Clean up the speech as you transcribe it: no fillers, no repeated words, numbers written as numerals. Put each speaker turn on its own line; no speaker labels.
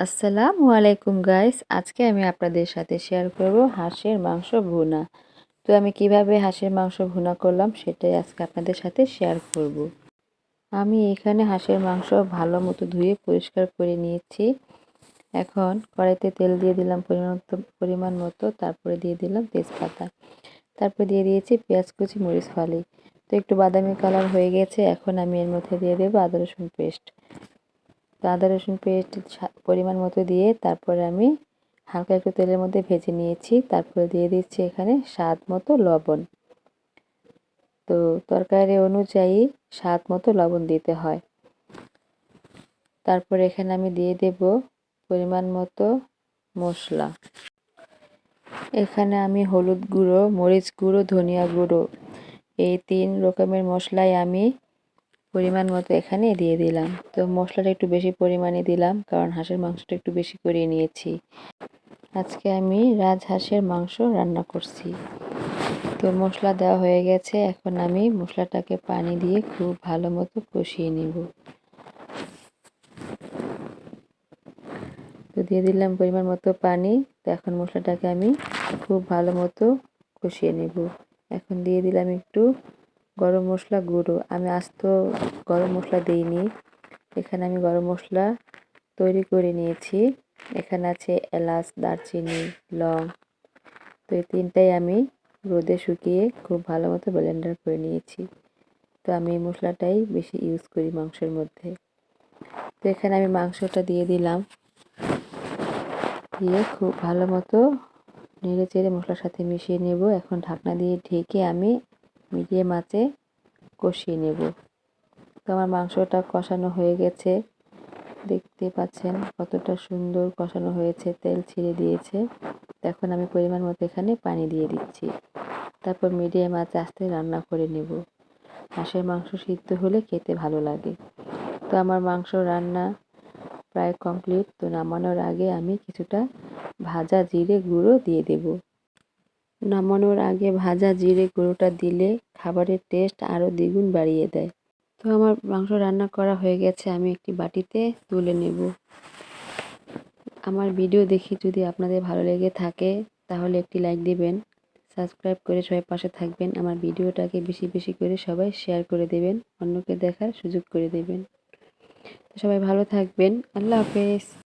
আসসালামু আলাইকুম গাইস, আজকে আমি আপনাদের সাথে শেয়ার করব হাঁসের মাংস ভুনা। তো আমি কিভাবে হাঁসের মাংস ভুনা করলাম সেটাই আজকে আপনাদের সাথে শেয়ার করব। আমি এখানে হাঁসের মাংস ভালো মতো ধুয়ে পরিষ্কার করে নিয়েছি। এখন কড়াইতে তেল দিয়ে দিলাম পরিমাণ মতো, তারপরে দিয়ে দিলাম তেজপাতা, তারপরে দিয়ে দিয়েছি পেঁয়াজ কুচি, মরিচ ফালি। তো একটু বাদামি কালার হয়ে গেছে। এখন আমি এর মধ্যে দিয়ে দেবো আদা রসুন পেস্ট। তো আদা রসুন পেস্ট পরিমাণ মতো দিয়ে তারপরে আমি হালকা একটু তেলের মধ্যে ভেজে নিয়েছি। তারপরে দিয়ে দিচ্ছি এখানে স্বাদ মতো লবণ। তো তরকারি অনুযায়ী স্বাদ মতো লবণ দিতে হয়। তারপরে এখানে আমি দিয়ে দেব পরিমাণ মতো মশলা। এখানে আমি হলুদ গুঁড়ো, মরিচ গুঁড়ো, ধনিয়া গুঁড়ো এই 3 রকমের মশলাই আমি পরিমাণ মতো এখানে দিয়ে দিলাম। তো মশলাটা একটু বেশি পরিমাণে দিলাম, কারণ হাঁসের মাংসটা একটু বেশি করে নিয়েছি। আজকে আমি রাজহাঁসের মাংস রান্না করছি। তো মশলা দেওয়া হয়ে গেছে। এখন আমি মশলাটাকে পানি দিয়ে খুব ভালো মতো কষিয়ে নেব। তো দিয়ে দিলাম পরিমাণ মতো পানি। তো এখন মশলাটাকে আমি খুব ভালো মতো কষিয়ে নেব। এখন দিয়ে দিলাম একটু গরম মশলা গুঁড়ো। আমি আস্ত গরম মশলা দিইনি, এখানে আমি গরম মশলা তৈরি করে নিয়েছি। এখানে আছে এলাচ, দারচিনি, লং। তো এই 3টাই আমি রোদে শুকিয়ে খুব ভালো মতো ব্লেন্ডার করে নিয়েছি। তো আমি এই মশলাটাই বেশি ইউজ করি মাংসের মধ্যে। তো এখানে আমি মাংসটা দিয়ে দিলাম, দিয়ে খুব ভালো মতো নেড়ে চেড়ে মশলার সাথে মিশিয়ে নেব। এখন ঢাকনা দিয়ে ঢেকে আমি মিডিয়াম আঁচে কষিয়ে নেব। তো আমার মাংসটা কষানো হয়ে গেছে, দেখতে পাচ্ছেন কতটা সুন্দর কষানো হয়েছে, তেল ছেড়ে দিয়েছে। এখন আমি পরিমাণ মতো এখানে পানি দিয়ে দিচ্ছি। তারপর মিডিয়াম আঁচে আস্তে রান্না করে নেব। হাঁসের মাংস সিদ্ধ হলে খেতে ভালো লাগে। তো আমার মাংস রান্না প্রায় কমপ্লিট। তো নামানোর আগে আমি কিছুটা ভাজা জিরে গুঁড়ো দিয়ে দেব। নামানোর আগে ভাজা জিরে গুঁড়োটা দিলে খাবারের টেস্ট আরও দ্বিগুণ বাড়িয়ে দেয়। তো আমার মাংস রান্না করা হয়ে গেছে, আমি একটি বাটিতে তুলে নেব। আমার ভিডিও দেখে যদি আপনাদের ভালো লেগে থাকে তাহলে একটি লাইক দিবেন, সাবস্ক্রাইব করে সবাই পাশে থাকবেন। আমার ভিডিওটাকে বেশি বেশি করে সবাই শেয়ার করে দেবেন, অন্যকে দেখার সুযোগ করে দেবেন। তো সবাই ভালো থাকবেন। আল্লাহ হাফেজ।